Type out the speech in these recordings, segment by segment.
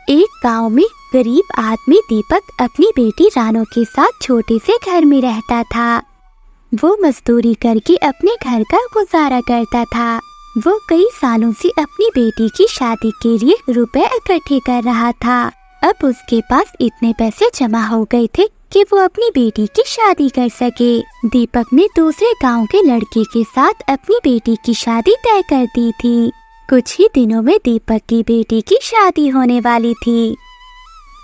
एक गांव में गरीब आदमी दीपक अपनी बेटी रानो के साथ छोटे से घर में रहता था। वो मजदूरी करके अपने घर का गुजारा करता था। वो कई सालों से अपनी बेटी की शादी के लिए रुपए इकट्ठे कर रहा था। अब उसके पास इतने पैसे जमा हो गए थे कि वो अपनी बेटी की शादी कर सके। दीपक ने दूसरे गांव के लड़के के साथ अपनी बेटी की शादी तय कर दी थी। कुछ ही दिनों में दीपक की बेटी की शादी होने वाली थी।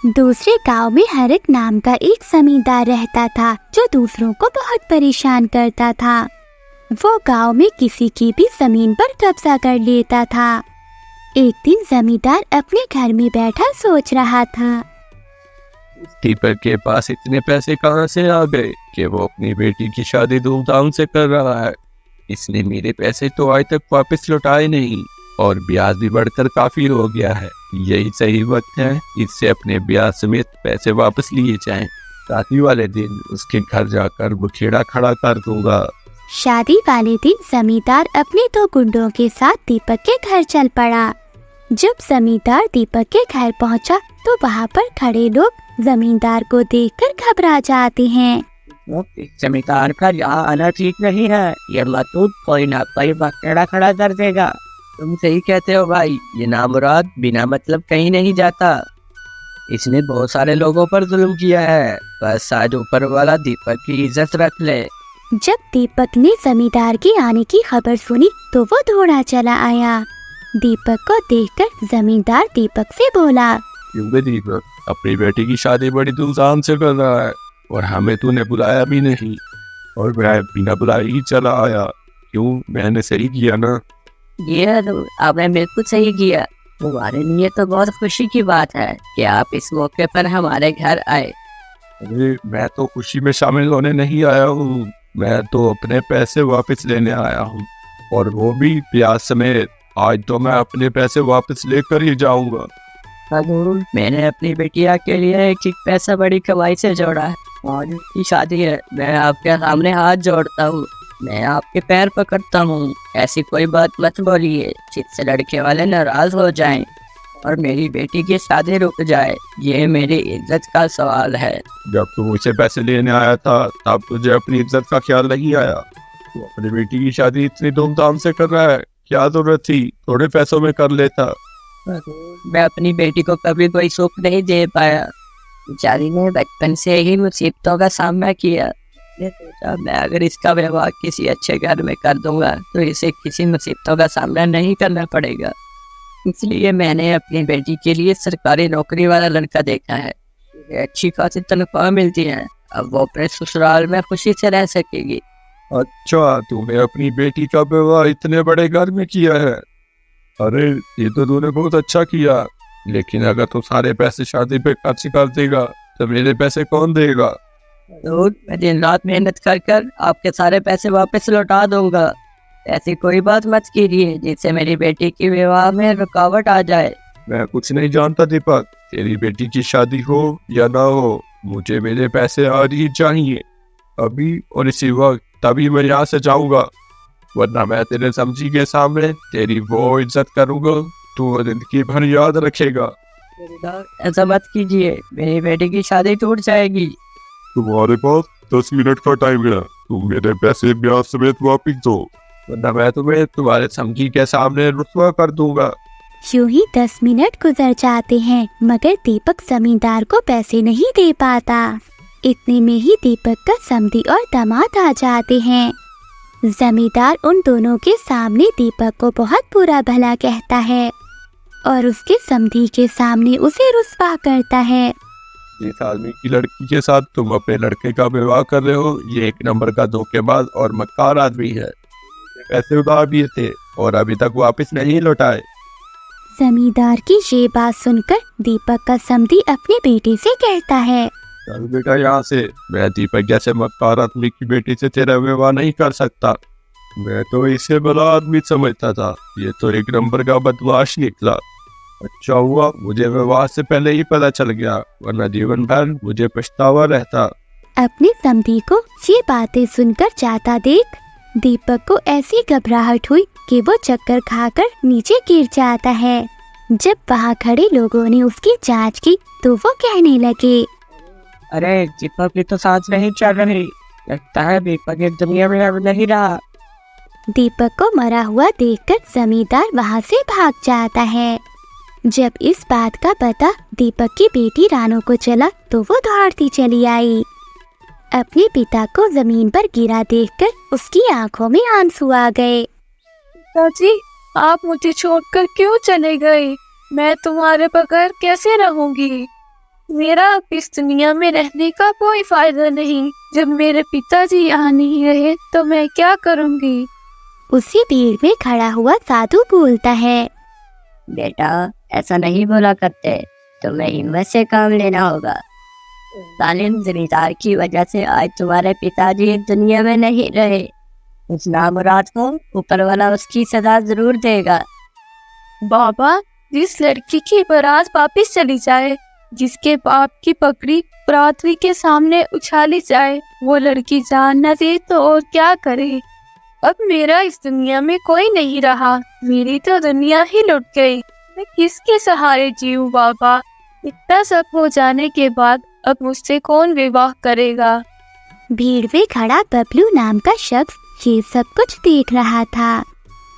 दूसरे गांव में हरक नाम का एक जमींदार रहता था जो दूसरों को बहुत परेशान करता था। वो गांव में किसी की भी जमीन पर कब्जा कर लेता था। एक दिन जमींदार अपने घर में बैठा सोच रहा था, दीपक के पास इतने पैसे कहाँ से आ गए कि वो अपनी बेटी की शादी धूमधाम से कर रहा है। इसने मेरे पैसे तो आज तक वापस लौटाए नहीं और ब्याज भी बढ़कर काफी हो गया है। यही सही वक्त है इससे अपने ब्याज समेत पैसे वापस लिए जाएं। शादी वाले दिन उसके घर जाकर बुखेड़ा खड़ा कर दूंगा। शादी वाले दिन जमींदार अपने 2 गुंडों के साथ दीपक के घर चल पड़ा। जब जमींदार दीपक के घर पहुंचा तो वहां पर खड़े लोग जमींदार को देखकर घबरा जाते हैं। जमींदार का यहाँ आना ठीक नहीं है। ये मतूत कोई ना कोई बखेड़ा खड़ा कर देगा। तुम सही कहते हो भाई, ये नामुराद बिना मतलब कहीं नहीं जाता। इसने बहुत सारे लोगों पर जुल्म किया है। बस आज ऊपर वाला दीपक की इज्जत रख ले। जब दीपक ने जमींदार के आने की खबर सुनी तो वो दौड़ा चला आया। दीपक को देखकर जमींदार दीपक से बोला, क्यों दीपक, अपनी बेटी की शादी बड़ी धूमधाम से कर रहा है और हमें तूने बुलाया भी नहीं और मैं बिना बुलाए ही चला आया। क्यों, मैंने सही किया ना? ये तो आपने बिल्कुल सही किया। तुम्हारे लिए तो बहुत खुशी की बात है कि आप इस मौके पर हमारे घर आए। अरे मैं तो खुशी में शामिल होने नहीं आया हूँ, मैं तो अपने पैसे वापस लेने आया हूँ और वो भी ब्याज समेत। आज तो मैं अपने पैसे वापस लेकर ही जाऊंगा। मैंने अपनी बिटिया के लिए एक पैसा बड़ी कमाई से जोड़ा है और उसकी शादी है। मैं आपके सामने हाथ जोड़ता हूँ, मैं आपके पैर पकड़ता हूँ। ऐसी कोई बात मत बोलिए जिससे लड़के वाले नाराज हो जाएं और मेरी बेटी की शादी रुक जाए। ये मेरी इज्जत का सवाल है। जब तू मुझसे पैसे लेने आया था तब तुझे अपनी इज्जत का ख्याल नहीं आया। तू अपनी बेटी की शादी इतनी धूमधाम से कर रहा है, क्या जरूरत थी थोड़े पैसों में कर लेता। मैं अपनी बेटी को कभी कोई सुख नहीं दे पाया। बेचारी ने बचपन से ही मुसीबतों का सामना किया। मैं सोचा मैं अगर इसका व्यवहार किसी अच्छे घर में कर दूंगा तो इसे किसी मुसीबतों का सामना नहीं करना पड़ेगा। इसलिए मैंने अपनी बेटी के लिए सरकारी नौकरी वाला लड़का देखा है। अच्छी खासी तनख्वाह मिलती है। अब वो अपने ससुराल में खुशी से रह सकेगी। अच्छा, तूने अपनी बेटी का विवाह इतने बड़े घर में किया है? अरे ये तो तूने बहुत अच्छा किया, लेकिन अगर तू सारे पैसे शादी पे खर्च कर देगा तो मेरे पैसे कौन देगा? तो मैं दिन रात मेहनत कर कर आपके सारे पैसे वापस लौटा दूंगा। ऐसी कोई बात मत कीजिए जिससे मेरी बेटी की विवाह में रुकावट आ जाए। मैं कुछ नहीं जानता दीपक, तेरी बेटी की शादी हो या ना हो, मुझे मेरे पैसे आज ही चाहिए, अभी और इसी वक्त। तभी मैं यहाँ से जाऊंगा, वरना मैं तेरे समझी के सामने तेरी वो इज्जत करूंगा तू जिंदगी भर याद रखेगा। ऐसा मत कीजिए, मेरी बेटी की शादी टूट जाएगी। तुम्हारे पास 10 मिनट का टाइम है, तुम मेरे पैसे ब्याज समेत वापिस दो, वरना मैं तुम्हें तुम्हारे समझी के सामने रुसवा कर दूंगा। यूं ही 10 मिनट गुजर जाते हैं मगर दीपक जमींदार को पैसे नहीं दे पाता। इतने में ही दीपक का समधी और दामाद आ जाते हैं। जमींदार उन दोनों के सामने दीपक को बहुत बुरा भला कहता है और उसके समधी के सामने उसे रुस्वा करता है। जिस आदमी की लड़की के साथ तुम अपने लड़के का विवाह कर रहे हो, ये 1 नंबर का धोखेबाज और मक्कार आदमी है। पैसे उधार दिए थे और अभी तक वापस नहीं लौटाए। जमींदार की ये बात सुनकर दीपक का समधी अपने बेटे से कहता है, चल बेटा यहाँ से, मैं दीपक जैसे मक्कार आदमी की बेटी से तेरा विवाह नहीं कर सकता। मैं तो इसे बड़ा आदमी समझता था, ये तो 1 नंबर का बदमाश निकला। अच्छा हुआ मुझे विवाह से पहले ही पता चल गया, वरना जीवन भर मुझे पछतावा रहता। अपने समधी को ये बातें सुनकर जाता देख दीपक को ऐसी घबराहट हुई कि वो चक्कर खाकर नीचे गिर जाता है। जब वहाँ खड़े लोगों ने उसकी जांच की तो वो कहने लगे, अरे दीपक की तो सांस नहीं चल रही, लगता है दीपक इस दुनिया में अब नहीं रहा। दीपक को मरा हुआ देखकर जमींदार वहाँ से भाग जाता है। जब इस बात का पता दीपक की बेटी रानो को चला तो वो दौड़ती चली आई। अपने पिता को जमीन पर गिरा देखकर उसकी आंखों में आंसू आ गए। पिताजी, आप मुझे छोड़कर क्यों चले गए? मैं तुम्हारे बगैर कैसे रहूंगी? मेरा अब इस दुनिया में रहने का कोई फायदा नहीं। जब मेरे पिताजी यहाँ नहीं रहे तो मैं क्या करूंगी? उसी भीड़ में खड़ा हुआ साधु बोलता है, बेटा ऐसा नहीं बोला करते, तुम्हें हिम्मत से काम लेना होगा। जालिम जमींदार की वजह से आज तुम्हारे पिताजी इस दुनिया में नहीं रहे। उस नामुराद को ऊपर वाला उसकी सजा जरूर देगा। बाबा, जिस लड़की की बारात वापिस चली जाए, जिसके बाप की पगड़ी पृथ्वी के सामने उछाली जाए, वो लड़की जान न दे तो और क्या करे? अब मेरा इस दुनिया में कोई नहीं रहा। मेरी तो दुनिया ही लुट गई। मैं किसके सहारे जीऊं बाबा? इतना सब हो जाने के बाद अब मुझसे कौन विवाह करेगा? भीड़ में खड़ा बबलू नाम का शख्स ये सब कुछ देख रहा था।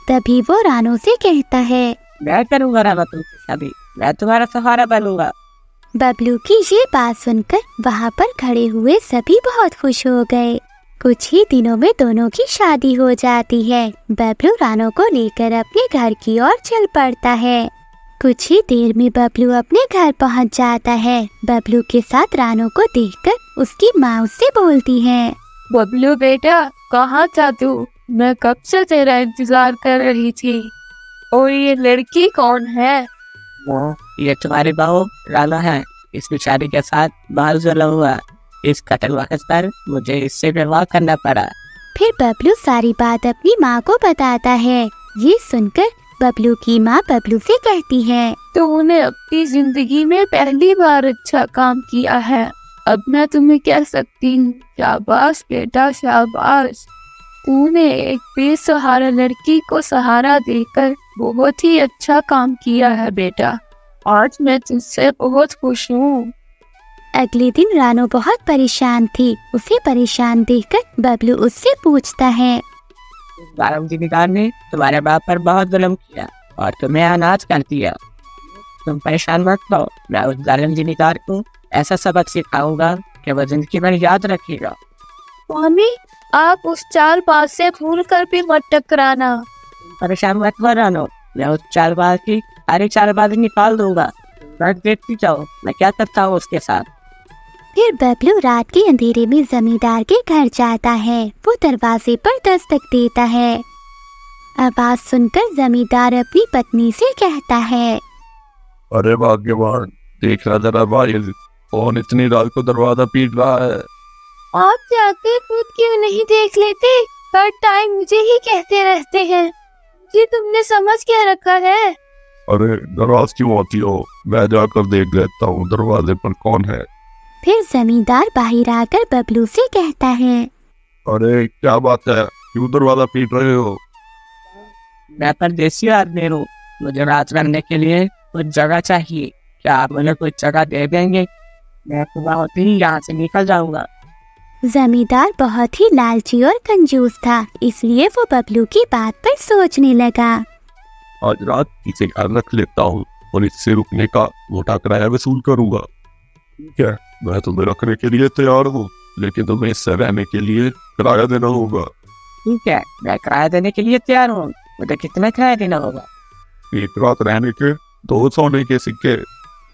तभी वो रानो से कहता है, मैं करूँगा रामा तुमसे शादी, मैं तुम्हारा सहारा बनूंगा। बबलू की ये बात सुनकर वहाँ पर खड़े हुए सभी बहुत खुश हो गए। कुछ ही दिनों में दोनों की शादी हो जाती है। बबलू रानो को लेकर अपने घर की ओर चल पड़ता है। कुछ ही देर में बबलू अपने घर पहुँच जाता है। बबलू के साथ रानो को देखकर उसकी माँ उससे बोलती है, बबलू बेटा, कहाँ था तू? मैं कब से तेरा इंतजार कर रही थी। और ये लड़की कौन है? ये तुम्हारी बहू राना है। इस बेचारी के साथ बाल जुला हुआ, इस कतल वक्त पर मुझे इससे विवाह करना पड़ा। फिर बबलू सारी बात अपनी माँ को बताता है। ये सुनकर बबलू की माँ बबलू से कहती है, तूने अपनी जिंदगी में पहली बार अच्छा काम किया है। अब मैं तुम्हें कह सकती हूँ, शाबाश बेटा शाबाश। तूने एक बेसहारा लड़की को सहारा देकर बहुत ही अच्छा काम किया है बेटा। आज मैं तुझसे बहुत खुश हूँ। अगले दिन रानो बहुत परेशान थी। उसे परेशान देखकर बबलू उससे पूछता है, जालिम जिमीदार ने तुम्हारे बाप पर बहुत जुल्म किया और तुम्हें अनाज कर दिया। तुम परेशान मत हो, मैं उस जालिम जिमीदार को ऐसा सबक सिखाऊंगा कि वो जिंदगी भर याद रखेगा। मम्मी, आप उस चालबाज से भूल कर भी मत टकराना। परेशान मत हो रानो, मैं उस चालबाज की सारी चालबाजी निकाल दूंगा। बस देखती जाओ मैं क्या करता हूँ उसके साथ। फिर बबलू रात के अंधेरे में जमींदार के घर जाता है। वो दरवाजे पर दस्तक देता है। आवाज सुनकर जमींदार अपनी पत्नी से कहता है, अरे भाग्यवान, देख रहा जरा भाई, कौन इतनी रात को दरवाजा पीट रहा है। आप जाकर खुद क्यों नहीं देख लेते? हर टाइम मुझे ही कहते रहते हैं। जी तुमने समझ क्या रखा है? अरे नाराज क्यों होती हो? मैं जाकर देख लेता हूँ दरवाजे पर कौन है। फिर जमींदार बाहर आकर बबलू से कहता है, अरे क्या बात है, क्यों दरवाजा पीट रहे हो? मैं परदेसी आदमी हूँ, मुझे रात रहने के लिए कुछ जगह चाहिए। क्या आप मुझे कुछ जगह दे देंगे? मैं सुबह होते ही यहाँ से निकल जाऊंगा। जमींदार बहुत ही लालची और कंजूस था, इसलिए वो बबलू की बात पर सोचने लगा। आज रात इसे घर रख लेता हूँ और इससे रुकने का मोटा किराया वसूल करूंगा। ठीक है, मैं तुम्हें रखने के लिए तैयार हूँ, लेकिन तुम्हें इससे रहने के लिए किराया देना होगा। ठीक है, मैं किराया देने के लिए तैयार हूँ। मुझे कितना किराया देना होगा? एक रात रहने के 2 सोने के सिक्के।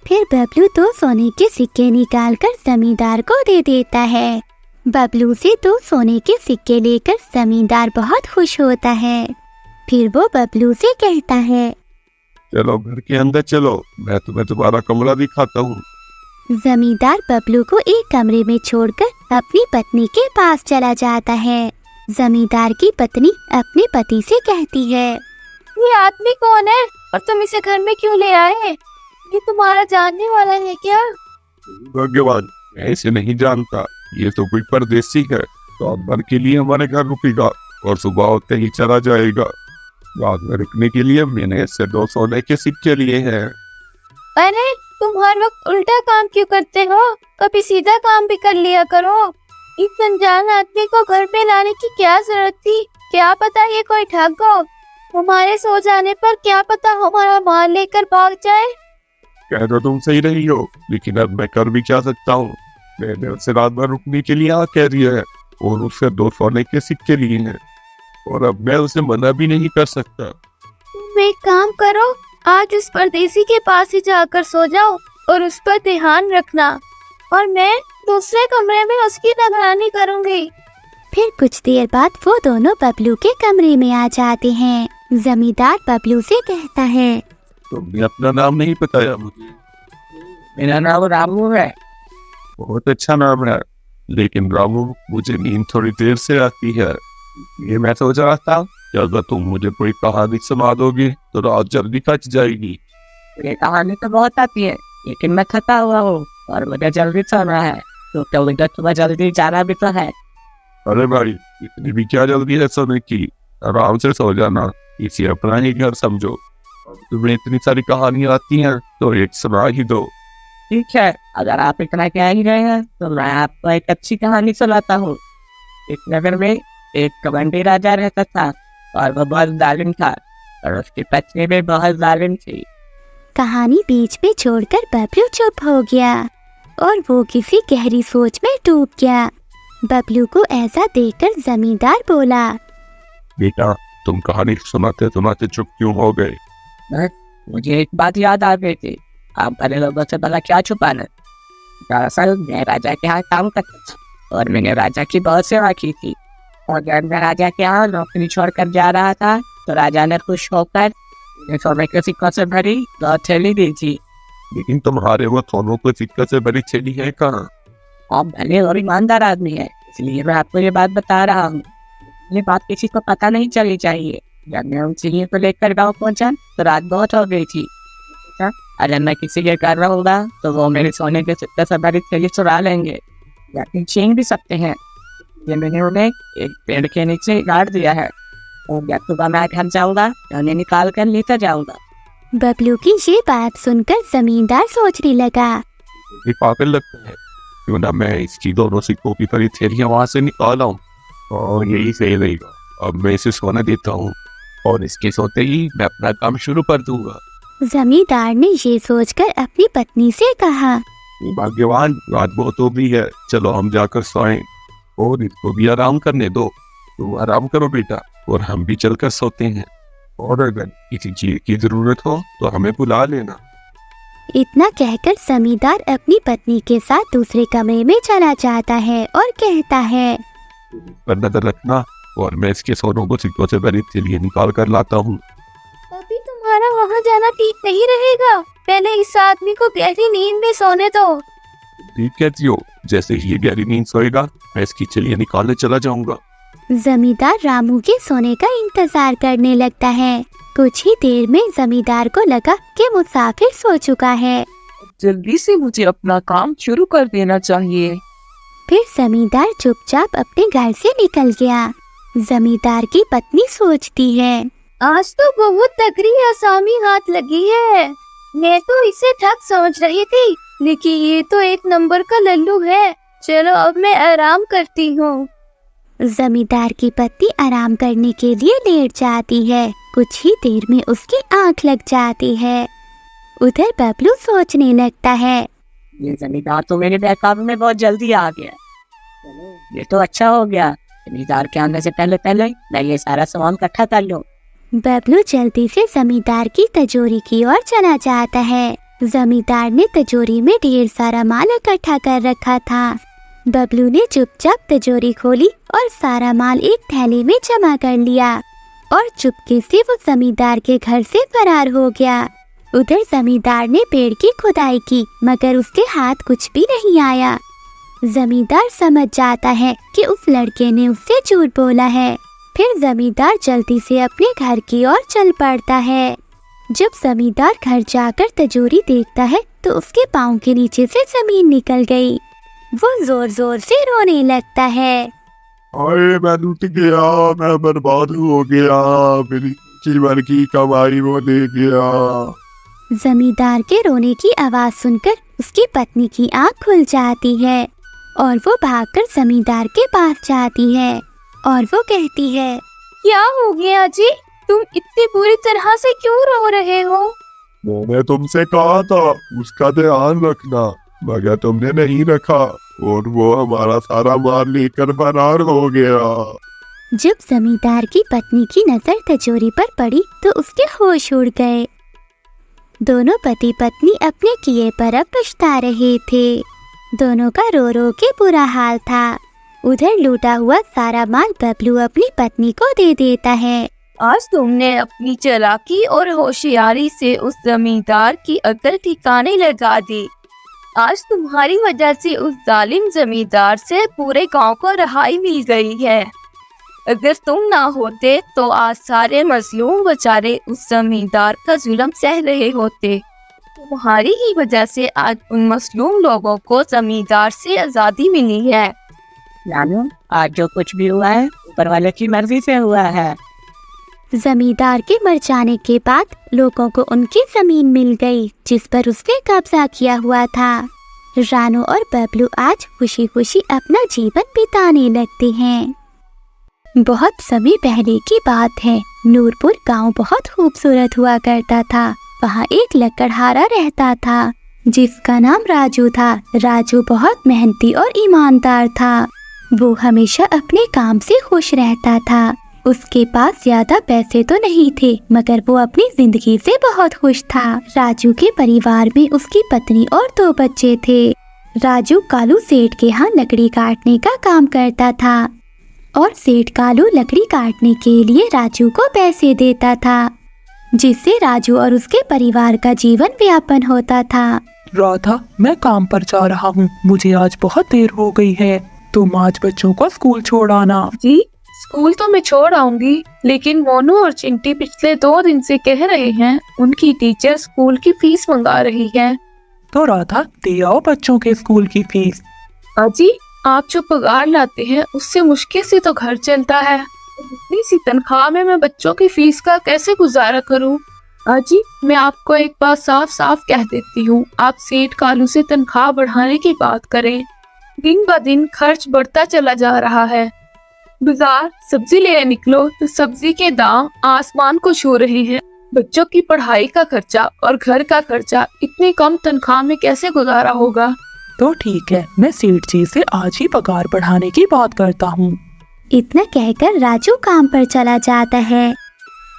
फिर बबलू 2 सोने के सिक्के निकालकर जमींदार को दे देता है। बबलू से 2 सोने के सिक्के लेकर जमींदार बहुत खुश होता है। फिर वो बबलू से कहता है, चलो घर के अंदर चलो, मैं तुम्हें तुम्हारा कमरा दिखाता हूँ। जमींदार बबलू को एक कमरे में छोड़कर अपनी पत्नी के पास चला जाता है। जमींदार की पत्नी अपने पति से कहती है, ये आदमी कौन है और तुम इसे घर में क्यों ले आए? ये तुम्हारा जानने वाला है क्या? भाग्यवान, मैं इसे नहीं जानता। ये तो कोई परदेसी है, रात भर के लिए हमारे घर रुकेगा और सुबह होते ही चला जाएगा। रात में रुकने के लिए मैंने इससे 2 सोने के सिक्के लिए हैं। अरे तुम हर वक्त उल्टा काम क्यों करते हो? कभी सीधा काम भी कर लिया करो। इस अनजान आदमी को घर पे लाने की क्या जरूरत थी? क्या पता ये कोई ठग हो। हमारे सो जाने पर क्या पता हमारा माल लेकर भाग जाए। कह तो तुम सही रही हो, लेकिन अब मैं कर भी क्या सकता हूँ। मैंने उससे रात भर रुकने के लिए हाँ कह दिया है और उससे 2 सोने के सिक्के लिए हैं, और अब मैं उसे मना भी नहीं कर सकता। तुम एक काम करो, आज उस परदेसी के पास ही जाकर सो जाओ और उस पर ध्यान रखना, और मैं दूसरे कमरे में उसकी निगरानी करूंगी। फिर कुछ देर बाद वो दोनों बबलू के कमरे में आ जाते हैं। जमींदार बबलू से कहता है, तुमने अपना नाम नहीं बताया मुझे। मेरा नाम रामू है। बहुत अच्छा नाम है, लेकिन रामू मुझे नींद थोड़ी देर से आती है। ये मैं सोच रहा था कि अगर तुम मुझे कोई कहानी सुना दोगे तो रात जल्दी कट जाएगी। ये कहानी तो बहुत आती है, लेकिन मैं थका हुआ हूँ और मुझे जल्दी सोना है, तो कभी तो तुम्हें जल्दी जाना भी तो है। अरे भाई, इतनी भी क्या जल्दी है सोने की? आराम से सो जाना, इसे अपना ही घर समझो। अब तुम्हें इतनी सारी कहानियां आती हैं तो एक सुना ही दो। ठीक है, अगर आप इतना कह ही रहे हैं तो मैं आपको एक अच्छी कहानी सुनाता हूँ। इस नगर में एक कबंडी राजा रहता था और वो बहुत जालिम था, और उसकी पत्नी भी बहुत जालिम थी। कहानी बीच में छोड़कर बबलू चुप हो गया और वो किसी गहरी सोच में डूब गया। बबलू को ऐसा देखकर जमींदार बोला, बेटा, तुम कहानी सुनाते सुनाते चुप क्यों हो गए? मुझे एक बात याद आ गई थी। आप बड़े लोगों से भला क्या छुपाना? दरअसल मैं राजा के यहाँ काम करता था और मैंने राजा की बहुत सेवा की थी, और जब मैं राजा के यहाँ नौकरी छोड़कर जा रहा था तो राजा ने खुश होकर मुझे सोने के सिक्कों से भरी 2 थैली दी थी। लेकिन तुम्हारे वो सोनों को सिक्के से भरी थैली है कहाँ? आप भले और ईमानदार आदमी है, इसलिए मैं आपको ये बात बता रहा हूँ। ये बात किसी को पता नहीं चलनी चाहिए। जब मैं उन चिड़ियों को लेकर गाँव पहुँचा तो रात बहुत हो गई थी। अगर मैं किसी के घर रहूंगा तो वो मेरे सोने के सिक्के से भरी थैली चुरा लेंगे या फिर छीन भी सकते हैं। ये मैंने उन्हें एक पेड़ के नीचे गाड़ दिया है, और जब सुबह मैं घर जाऊंगा तो उन्हें निकाल कर लेकर जाऊंगा। बबलू की ये बात सुनकर जमींदार सोचने लगा, ये पागल लगता है। क्यों ना मैं इसकी दोनों सिक्कों की भरी थैलियां वहां से निकाल आऊं, और यही सही रहेगा। अब मैं इसे सोना देता हूँ और इसके सोते ही मैं अपना काम शुरू कर दूंगा। जमींदार ने ये सोचकर अपनी पत्नी से कहा, भाग्यवान, रात बहुत हो गई है, चलो हम जाकर सोएं और इसको भी आराम करने दो। तुम आराम करो बेटा, और हम भी चलकर सोते हैं, और अगर किसी चीज की जरूरत हो तो हमें बुला लेना। इतना कहकर जमींदार अपनी पत्नी के साथ दूसरे कमरे में चला जाता है और कहता है, पर नजर रखना, और मैं इसके सोनों को सिक्कों से भरी थैली निकाल कर लाता हूँ। अभी तुम्हारा वहाँ जाना ठीक नहीं रहेगा। पहले इस आदमी को गहरी नींद में सोने दो। ठीक कहती हो, जैसे ही ये गहरी नींद सोएगा मैं इसकी थैलियां निकालने चला जाऊंगा। जमींदार रामू के सोने का इंतजार करने लगता है। कुछ ही देर में जमींदार को लगा कि मुसाफिर सो चुका है। जल्दी से मुझे अपना काम शुरू कर देना चाहिए। फिर जमींदार चुपचाप अपने घर से निकल गया। जमींदार की पत्नी सोचती है, आज तो बहुत तगड़ी आसामी हाथ लगी है। मैं तो इसे ठग समझ रही थी, लेकिन ये तो एक नंबर का लल्लू है। चलो अब मैं आराम करती हूँ। जमींदार की पत्नी आराम करने के लिए लेट जाती है। कुछ ही देर में उसकी आंख लग जाती है। उधर बबलू सोचने लगता है, ये जमींदार तो मेरे बहकावे में बहुत जल्दी आ गया। ये तो अच्छा हो गया, जमींदार के आने से पहले पहले मैं ये सारा सामान इकट्ठा कर लूं। बबलू जल्दी से जमींदार की तिजोरी की ओर चला जाता है। जमींदार ने तिजोरी में ढेर सारा माल इकट्ठा कर रखा था। बबलू ने चुपचाप तिजोरी खोली और सारा माल एक थैले में जमा कर लिया और चुपके से वो जमींदार के घर से फरार हो गया। उधर जमींदार ने पेड़ की खुदाई की, मगर उसके हाथ कुछ भी नहीं आया। जमींदार समझ जाता है कि उस लड़के ने उससे झूठ बोला है। फिर जमींदार जल्दी से अपने घर की ओर चल पड़ता है। जब जमींदार घर जाकर तिजोरी देखता है तो उसके पाँव के नीचे से जमीन निकल गई। वो जोर जोर से रोने लगता है। अरे मैं लूट गया, मैं बर्बाद हो गया, मेरी जितनी भर की कमाई वो दे गया। जमींदार के रोने की आवाज सुनकर उसकी पत्नी की आंख खुल जाती है और वो भागकर जमींदार के पास जाती है और वो कहती है, क्या हो गया जी? तुम इतनी बुरी तरह से क्यों रो रहे हो? मैंने तुमसे कहा था उसका ध्यान रखना, मगर तुमने नहीं रखा और वो हमारा सारा माल लेकर फरार हो गया। जब जमींदार की पत्नी की नजर तिजोरी पर पड़ी तो उसके होश उड़ गए। दोनों पति पत्नी अपने किए पर अब पछता रहे थे। दोनों का रो रो के बुरा हाल था। उधर लूटा हुआ सारा माल बबलू अपनी पत्नी को दे देता है। आज तुमने अपनी चालाकी और होशियारी से उस जमींदार की अकल ठिकाने लगा दी। आज तुम्हारी वजह से उस जालिम जमींदार से पूरे गांव को रहाई मिल गई है। अगर तुम ना होते तो आज सारे मजलूम बेचारे उस जमींदार का जुल्म सह रहे होते। तुम्हारी ही वजह से आज उन मजलूम लोगों को जमींदार से आज़ादी मिली है। नानू, आज जो कुछ भी हुआ है ऊपर वाले की मर्जी से हुआ है। जमींदार के मर जाने के बाद लोगों को उनकी जमीन मिल गई जिस पर उसने कब्जा किया हुआ था। रानू और बबलू आज खुशी खुशी अपना जीवन बिताने लगते हैं। बहुत समय पहले की बात है। नूरपुर गांव बहुत खूबसूरत हुआ करता था। वहाँ एक लकड़हारा रहता था जिसका नाम राजू था। राजू बहुत मेहनती और ईमानदार था। वो हमेशा अपने काम से खुश रहता था। उसके पास ज्यादा पैसे तो नहीं थे मगर वो अपनी जिंदगी से बहुत खुश था। राजू के परिवार में उसकी पत्नी और 2 बच्चे थे। राजू कालू सेठ के यहाँ लकड़ी काटने का काम करता था और सेठ कालू लकड़ी काटने के लिए राजू को पैसे देता था जिससे राजू और उसके परिवार का जीवन व्यापन होता था। राधा, मैं काम पर जा रहा हूँ, मुझे आज बहुत देर हो गई है। तुम आज बच्चों को स्कूल छोड़ आना। जी, स्कूल तो मैं छोड़ आऊंगी, लेकिन मोनू और चिंटी पिछले 2 दिन से कह रहे हैं उनकी टीचर स्कूल की फीस मंगा रही है। तो राधा, दे आओ बच्चों के स्कूल की फीस। अजी, आप जो पगार लाते हैं उससे मुश्किल से तो घर चलता है। इतनी सी तनख्वाह में मैं बच्चों की फीस का कैसे गुजारा करूं? अजी, मैं आपको एक बात साफ साफ कह देती हूँ, आप सेठ कालू से तनख्वाह बढ़ाने की बात करें। दिन ब दिन खर्च बढ़ता चला जा रहा है। बाजार सब्जी लेने निकलो तो सब्जी के दाम आसमान को छू रहे हैं। बच्चों की पढ़ाई का खर्चा और घर का खर्चा इतनी कम तनख्वाह में कैसे गुजारा होगा? तो ठीक है, मैं सेठ जी से आज ही पगार बढ़ाने की बात करता हूँ। इतना कहकर राजू काम पर चला जाता है।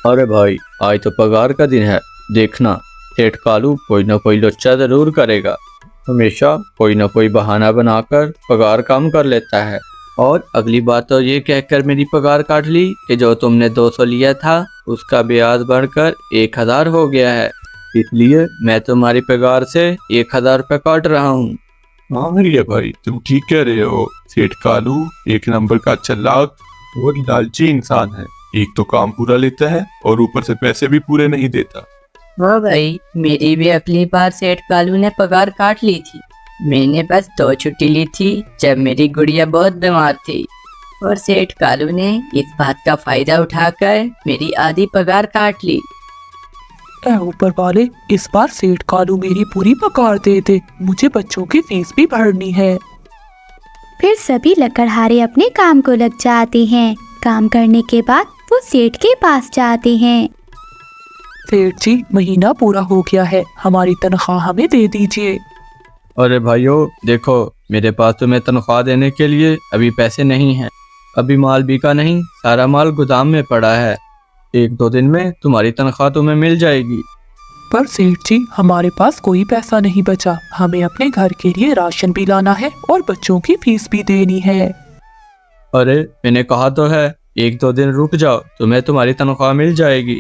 अरे भाई, आज तो पगार का दिन है। देखना, सेठ कालू कोई ना कोई लोचा जरूर करेगा। हमेशा कोई ना कोई बहाना बनाकर पगार कम कर लेता है। और अगली बात तो ये कहकर मेरी पगार काट ली कि जो तुमने 200 लिया था उसका ब्याज बढ़कर 1000 हो गया है, इसलिए मैं तुम्हारी पगार से 1000 रुपये काट रहा हूँ। हाँ रिया भाई, तुम ठीक कह रहे हो। सेठ कालू एक नंबर का चालाक और लालची इंसान है। एक तो काम पूरा लेता है और ऊपर से पैसे भी पूरे नहीं देता। हाँ भाई, मेरी भी अगली बार सेठ कालू ने पगार काट ली थी। मैंने बस 2 छुट्टी ली थी जब मेरी गुड़िया बहुत बीमार थी और सेठ कालू ने इस बात का फायदा उठाकर मेरी आधी पगार काट ली। ऐ ऊपर वाले, इस बार सेठ कालू मेरी पूरी पगार दे दे, मुझे बच्चों की फीस भी भरनी है। फिर सभी लकड़हारे अपने काम को लग जाते हैं। काम करने के बाद वो सेठ के पास जाते हैं। सेठ जी, महीना पूरा हो गया है, हमारी तनख्वाह हमें दे दीजिए। अरे भाइयों, देखो, मेरे पास तुम्हें तनख्वाह देने के लिए अभी पैसे नहीं हैं। अभी माल बिका नहीं, सारा माल गोदाम में पड़ा है। 1-2 दिन में तुम्हारी तनख्वाह तुम्हें मिल जाएगी। पर सेठ जी, हमारे पास कोई पैसा नहीं बचा। हमें अपने घर के लिए राशन भी लाना है और बच्चों की फीस भी देनी है। अरे मैंने कहा तो है, 1-2 दिन रुक जाओ, तुम्हें तुम्हारी तनख्वाह मिल जाएगी।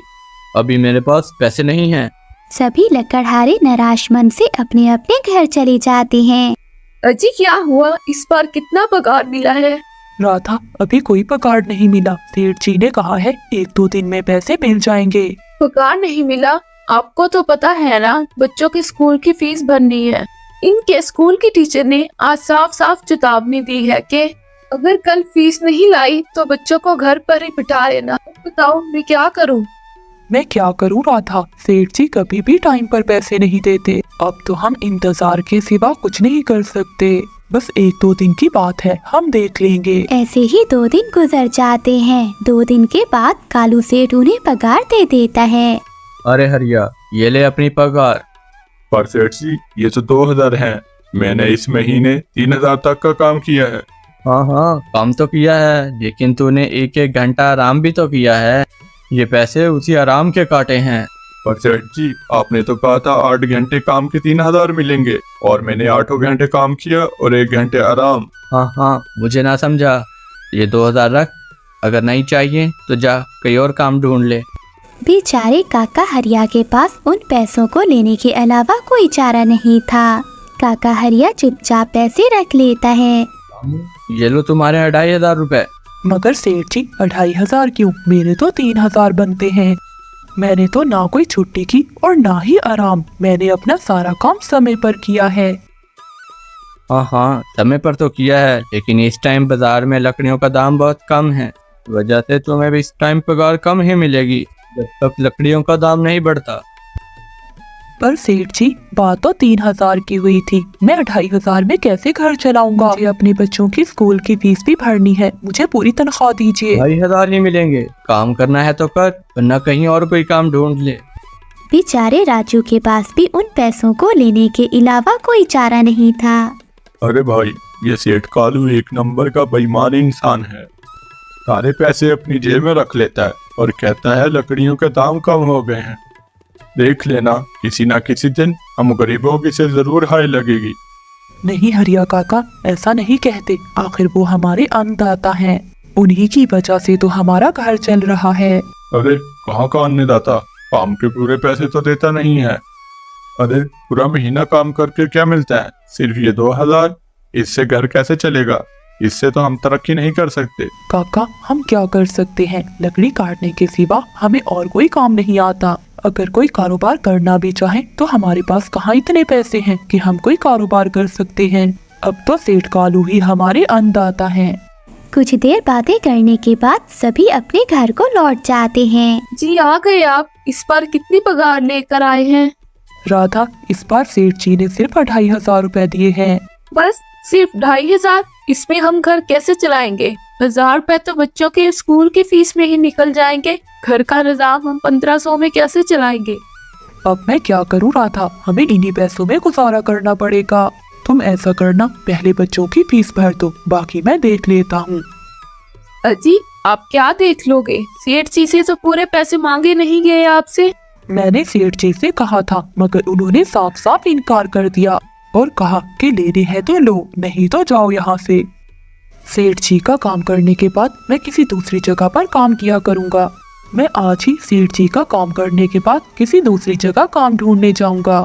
अभी मेरे पास पैसे नहीं हैं। सभी लकड़हारे निराश मन से अपने अपने घर चले जाते हैं। अजी, क्या हुआ? इस बार कितना पगार मिला है? राधा, अभी कोई पगार नहीं मिला। सेठ जी ने कहा है 1-2 दिन में पैसे मिल जाएंगे। पगार नहीं मिला? आपको तो पता है ना, बच्चों के स्कूल की फीस भरनी है। इनके स्कूल की टीचर ने आज साफ साफ चेतावनी दी है कि अगर कल फीस नहीं लाई तो बच्चों को घर पर ही बिठा लेना। बताओ मैं क्या करूं? मैं क्या करूँ राधा, सेठ जी कभी भी टाइम पर पैसे नहीं देते। अब तो हम इंतजार के सिवा कुछ नहीं कर सकते। बस 1-2 दिन की बात है, हम देख लेंगे। ऐसे ही 2 दिन गुजर जाते हैं। 2 दिन के बाद कालू सेठ उन्हें पगार दे देता है। अरे हरिया, ये ले अपनी पगार। पर सेठ जी, ये तो 2000 हैं। मैंने इस महीने 3000 तक का काम किया है। हाँ हाँ, काम तो किया है, लेकिन तूने 1-1 घंटा आराम भी तो किया है। ये पैसे उसी आराम के काटे हैं। पर सेठ जी, आपने तो कहा था 8 घंटे काम के 3000 मिलेंगे, और मैंने 8 घंटे काम किया और 1 घंटे आराम। हाँ हाँ, मुझे ना समझा। ये 2000 रख, अगर नहीं चाहिए तो जा कहीं और काम ढूंढ ले। बेचारे काका हरिया के पास उन पैसों को लेने के अलावा कोई चारा नहीं था। काका हरिया चुपचाप पैसे रख लेता है। ये लो तुम्हारे 2500 रुपए। मगर सेठ जी 2500 क्यों, मेरे तो 3000 बनते हैं। मैंने तो ना कोई छुट्टी की और ना ही आराम। मैंने अपना सारा काम समय पर किया है। हाँ हाँ, समय पर तो किया है, लेकिन इस टाइम बाजार में लकड़ियों का दाम बहुत कम है, वजह से तुम्हें भी इस टाइम पगार कम ही मिलेगी जब तक लकड़ियों का दाम नहीं बढ़ता। पर सेठ जी, बात तो 3000 की हुई थी। मैं 2500 में कैसे घर चलाऊंगा? मुझे अपने बच्चों की स्कूल की फीस भी भरनी है। मुझे पूरी तनख्वाह दीजिए। 2500 ही मिलेंगे। काम करना है तो कर, वरना कहीं और कोई काम ढूंढ ले। बेचारे राजू के पास भी उन पैसों को लेने के अलावा कोई चारा नहीं था। अरे भाई, ये सेठ कालू एक नंबर का बेईमान इंसान है। सारे पैसे अपनी जेब में रख लेता है और कहता है लकड़ियों के दाम कम हो गए हैं। देख लेना, किसी ना किसी दिन हम गरीबों की से जरूर हाय लगेगी। नहीं हरिया काका, ऐसा नहीं कहते। आखिर वो हमारे अन्नदाता हैं। उन्हीं की वजह से तो हमारा घर चल रहा है। अरे कहाँ का अन्नदाता, काम के पूरे पैसे तो देता नहीं है। अरे पूरा महीना काम करके क्या मिलता है? सिर्फ ये 2000। इससे घर कैसे चलेगा? इससे तो हम तरक्की नहीं कर सकते। काका, हम क्या कर सकते हैं? लकड़ी काटने के सिवा हमें और कोई काम नहीं आता। अगर कोई कारोबार करना भी चाहे तो हमारे पास कहाँ इतने पैसे हैं कि हम कोई कारोबार कर सकते हैं। अब तो सेठ कालू ही हमारे अन्नदाता हैं। कुछ देर बातें करने के बाद सभी अपने घर को लौट जाते हैं। जी आ गए आप। इस बार कितनी पगार लेकर आए हैं? राधा, इस बार सेठ जी ने सिर्फ 2500 रुपए दिए हैं। बस सिर्फ 2500? इसमें हम घर कैसे चलाएंगे? 1000 रुपए तो बच्चों के स्कूल की फीस में ही निकल जाएंगे। घर का निजाम हम 1500 में कैसे चलाएंगे? अब मैं क्या करूं राधा, हमें इन्हीं पैसों में गुजारा करना पड़ेगा। तुम ऐसा करना, पहले बच्चों की फीस भर दो, बाकी मैं देख लेता हूँ। अजी, आप क्या देख लोगे? सेठ जी से तो पूरे पैसे मांगे नहीं गए आपसे। मैंने सेठ जी से कहा था, मगर उन्होंने साफ साफ इनकार कर दिया और कहा कि लेने हैं तो लो, नहीं तो जाओ यहाँ से। सेठ जी का काम करने के बाद मैं किसी दूसरी जगह पर काम किया करूँगा। मैं आज ही सेठ जी का काम करने के बाद किसी दूसरी जगह काम ढूंढने जाऊंगा।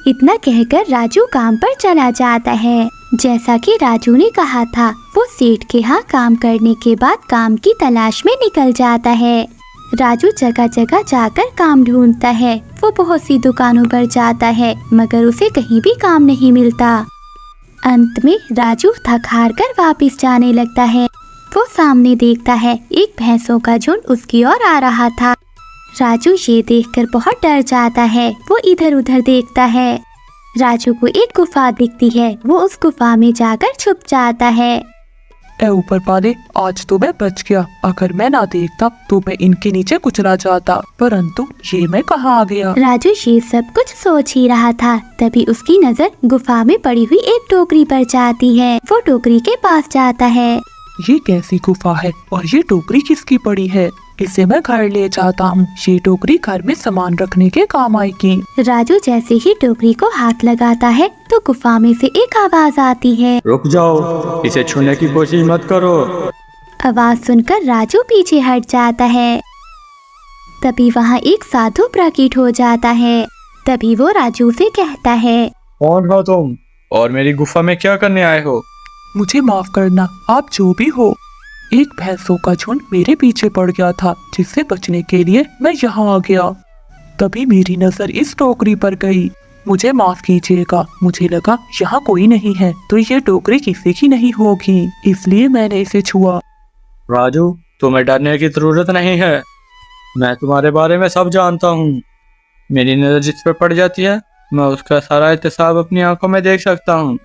इतना कहकर राजू काम पर चला जाता है। जैसा कि राजू ने कहा था, वो सेठ के यहाँ काम करने के बाद काम की तलाश में निकल जाता है। राजू जगह जगह जाकर काम ढूंढता है। वो बहुत सी दुकानों पर जाता है, मगर उसे कहीं भी काम नहीं मिलता। अंत में राजू थक हार कर वापिस जाने लगता है। वो सामने देखता है, एक भैंसों का झुंड उसकी ओर आ रहा था। राजू ये देखकर बहुत डर जाता है। वो इधर उधर देखता है। राजू को एक गुफा दिखती है। वो उस गुफा में जाकर छुप जाता है। ए ऊपर वाले, आज तो मैं बच गया। अगर मैं ना देखता तो मैं इनके नीचे कुचला जाता, परंतु ये मैं कहाँ आ गया? राजू ये सब कुछ सोच ही रहा था, तभी उसकी नजर गुफा में पड़ी हुई एक टोकरी पर जाती है। वो टोकरी के पास जाता है। ये कैसी गुफा है और ये टोकरी किसकी पड़ी है? इसे मैं घर ले जाता हूँ। ये टोकरी घर में सामान रखने के काम आएगी। राजू जैसे ही टोकरी को हाथ लगाता है तो गुफा में से एक आवाज आती है। रुक जाओ, इसे छूने की कोशिश मत करो। आवाज सुनकर राजू पीछे हट जाता है। तभी वहाँ एक साधु प्रकट हो जाता है। तभी वो राजू से कहता है, कौन हो तुम और मेरी गुफा में क्या करने आए हो? मुझे माफ करना, आप जो भी हो। एक भैंसों का झुंड मेरे पीछे पड़ गया था, जिससे बचने के लिए मैं यहाँ आ गया। तभी मेरी नजर इस टोकरी पर गई। मुझे माफ कीजिएगा, मुझे लगा यहाँ कोई नहीं है तो ये टोकरी किसी की नहीं होगी, इसलिए मैंने इसे छुआ। राजू, तुम्हें डरने की जरूरत नहीं है। मैं तुम्हारे बारे में सब जानता हूँ। मेरी नज़र जिस पर पड़ जाती है मैं उसका सारा एहतसाब अपनी आंखों में देख सकता हूँ।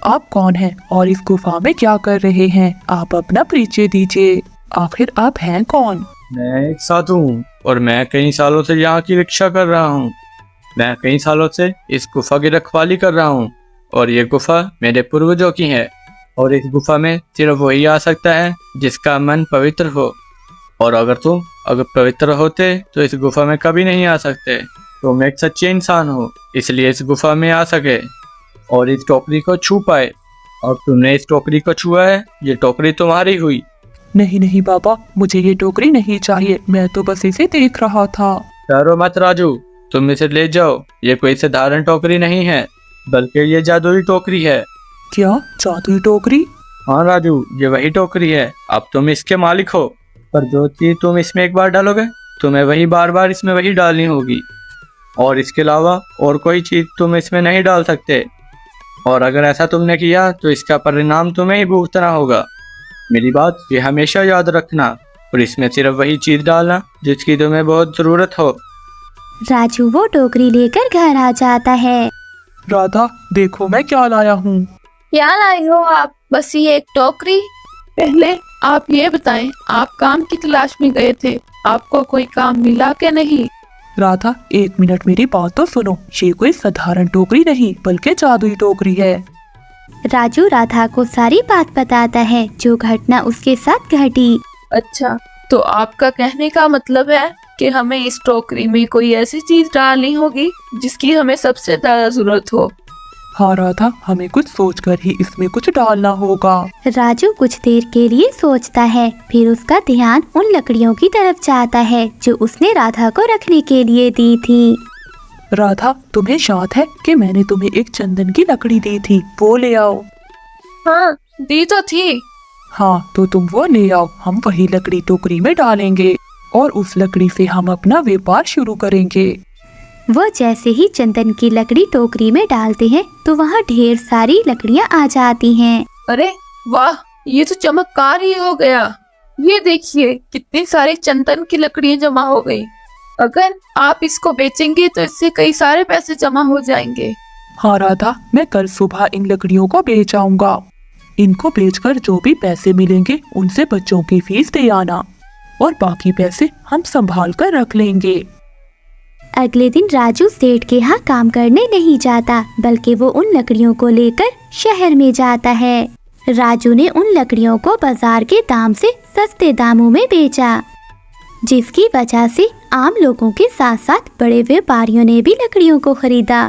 आप कौन हैं और इस गुफा में क्या कर रहे हैं? आप अपना परिचय दीजिए। आखिर आप हैं कौन? मैं एक साधु हूँ और मैं कई सालों से यहाँ की रक्षा कर रहा हूँ। मैं कई सालों से इस गुफा की रखवाली कर रहा हूँ और ये गुफा मेरे पूर्वजों की है। और इस गुफा में सिर्फ वही आ सकता है जिसका मन पवित्र हो। और अगर तुम पवित्र होते तो इस गुफा में कभी नहीं आ सकते। तुम एक सच्चे इंसान हो, इसलिए इस गुफा में आ सके और इस टोकरी को छू पाए। और तुमने इस टोकरी को छुआ है, ये टोकरी तुम्हारी हुई। नहीं नहीं बाबा, मुझे ये टोकरी नहीं चाहिए। मैं तो बस इसे देख रहा था। डरो मत राजू, तुम इसे ले जाओ। ये कोई साधारण टोकरी नहीं है, बल्कि ये जादुई टोकरी है। क्या जादुई टोकरी? हाँ राजू, ये वही टोकरी है। अब तुम इसके मालिक हो, पर जो चीज तुम इसमें एक बार डालोगे तुम्हें वही बार बार इसमें वही डालनी होगी। और इसके अलावा और कोई चीज तुम इसमें नहीं डाल सकते। और अगर ऐसा तुमने किया तो इसका परिणाम तुम्हें ही भुगतना होगा। मेरी बात ये हमेशा याद रखना और इसमें सिर्फ वही चीज डालना जिसकी तुम्हें बहुत जरूरत हो। राजू वो टोकरी लेकर घर आ जाता है। राधा, देखो मैं क्या लाया हूँ। क्या लाए हो आप? बस ये एक टोकरी? पहले आप ये बताएं, आप काम की तलाश में गए थे, आपको कोई काम मिला क्या नहीं? राधा, एक मिनट मेरी बात तो सुनो। ये कोई साधारण टोकरी नहीं बल्कि जादुई टोकरी है। राजू राधा को सारी बात बताता है जो घटना उसके साथ घटी। अच्छा, तो आपका कहने का मतलब है कि हमें इस टोकरी में कोई ऐसी चीज डालनी होगी जिसकी हमें सबसे ज्यादा जरूरत हो। हाँ राधा, हमें कुछ सोचकर ही इसमें कुछ डालना होगा। राजू कुछ देर के लिए सोचता है, फिर उसका ध्यान उन लकड़ियों की तरफ जाता है जो उसने राधा को रखने के लिए दी थी। राधा, तुम्हें याद है कि मैंने तुम्हें एक चंदन की लकड़ी दी थी? वो ले आओ। हाँ, दी तो थी। हाँ, तो तुम वो ले आओ। हम वही लकड़ी टोकरी में डालेंगे और उस लकड़ी से हम अपना व्यापार शुरू करेंगे। वो जैसे ही चंदन की लकड़ी टोकरी में डालते हैं तो वहाँ ढेर सारी लकड़ियाँ आ जाती हैं। अरे वाह, ये तो चमत्कार ही हो गया। ये देखिए कितनी सारी चंदन की लकड़ियाँ जमा हो गई। अगर आप इसको बेचेंगे तो इससे कई सारे पैसे जमा हो जाएंगे। हाँ राधा, मैं कल सुबह इन लकड़ियों को बेच आऊंगा। इनको बेचकर जो भी पैसे मिलेंगे उनसे बच्चों की फीस दे आना और बाकी पैसे हम संभाल कर रख लेंगे। अगले दिन राजू सेठ के यहाँ काम करने नहीं जाता, बल्कि वो उन लकड़ियों को लेकर शहर में जाता है। राजू ने उन लकड़ियों को बाजार के दाम से सस्ते दामों में बेचा, जिसकी वजह से आम लोगों के साथ साथ बड़े व्यापारियों ने भी लकड़ियों को खरीदा।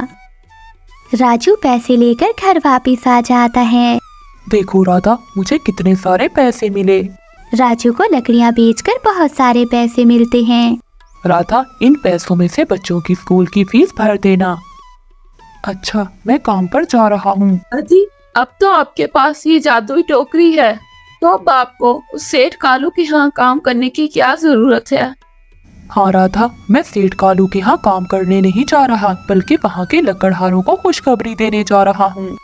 राजू पैसे लेकर घर वापस आ जाता है। देखो राधा, मुझे कितने सारे पैसे मिले। राजू को लकड़ियाँ बेचकर बहुत सारे पैसे मिलते हैं। राधा, इन पैसों में से बच्चों की स्कूल की फीस भर देना। अच्छा, मैं काम पर जा रहा हूँ। अजी, अब तो आपके पास ये जादुई टोकरी है, तो अब आपको उस सेठ कालू के यहाँ काम करने की क्या जरूरत है? हाँ राधा, मैं सेठ कालू के यहाँ काम करने नहीं जा रहा, बल्कि वहाँ के लकड़हारों को खुशखबरी देने जा रहा हूँ,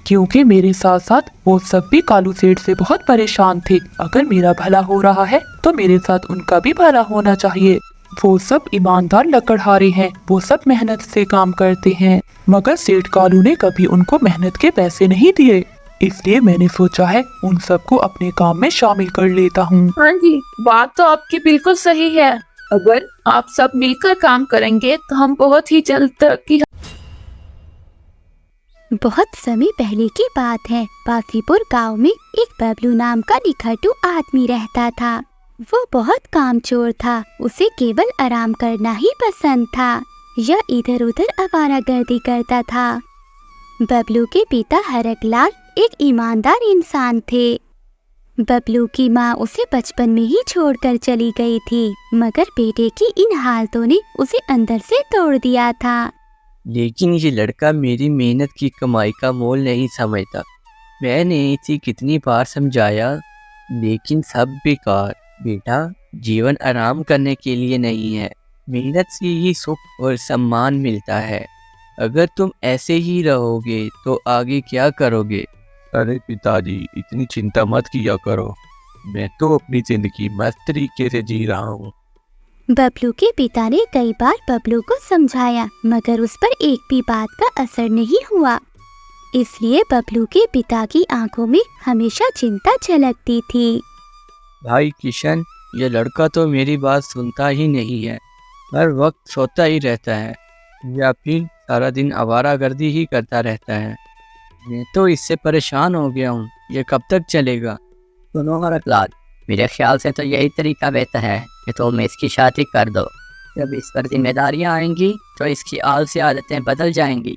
क्योंकि मेरे साथ साथ वो सब भी कालू सेठ से बहुत परेशान थे। अगर मेरा भला हो रहा है तो मेरे साथ उनका भी भला होना चाहिए। वो सब ईमानदार लकड़हारे हैं, वो सब मेहनत से काम करते हैं, मगर सेठ कालू ने कभी उनको मेहनत के पैसे नहीं दिए। इसलिए मैंने सोचा है उन सबको अपने काम में शामिल कर लेता हूँ। हाँ जी, बात तो आपकी बिल्कुल सही है। अगर आप सब मिलकर काम करेंगे तो हम बहुत ही जल्द तरक्की। बहुत समय पहले की बात है। बासीपुर गांव में एक बबलू नाम का निखटू आदमी रहता था। वो बहुत कामचोर था, उसे केवल आराम करना ही पसंद था। यह इधर उधर आवारागर्दी करता था। बबलू के पिता हरकलाल एक ईमानदार इंसान थे। बबलू की माँ उसे बचपन में ही छोड़कर चली गई थी, मगर बेटे की इन हालतों ने उसे अंदर से तोड़ दिया था। लेकिन ये लड़का मेरी मेहनत की कमाई का मोल नहीं समझता। मैंने इसे कितनी बार समझाया, लेकिन सब बेकार। बेटा, जीवन आराम करने के लिए नहीं है, मेहनत से ही सुख और सम्मान मिलता है। अगर तुम ऐसे ही रहोगे तो आगे क्या करोगे? अरे पिताजी, इतनी चिंता मत किया करो। मैं तो अपनी जिंदगी मस्त तरीके से जी रहा हूँ। बबलू के पिता ने कई बार बबलू को समझाया, मगर उस पर एक भी बात का असर नहीं हुआ। इसलिए बबलू के पिता की आंखों में हमेशा चिंता झलकती थी। भाई किशन, ये लड़का तो मेरी बात सुनता ही नहीं है, हर वक्त सोता ही रहता है या फिर सारा दिन आवारागर्दी ही करता रहता है। मैं तो इससे परेशान हो गया हूँ, ये कब तक चलेगा? सुनो हरकलाल, मेरे ख्याल से तो यही तरीका बेहतर है कि तुम इसकी शादी कर दो। जब इस पर जिम्मेदारियां आएंगी तो इसकी आलसी आदतें बदल जाएंगी।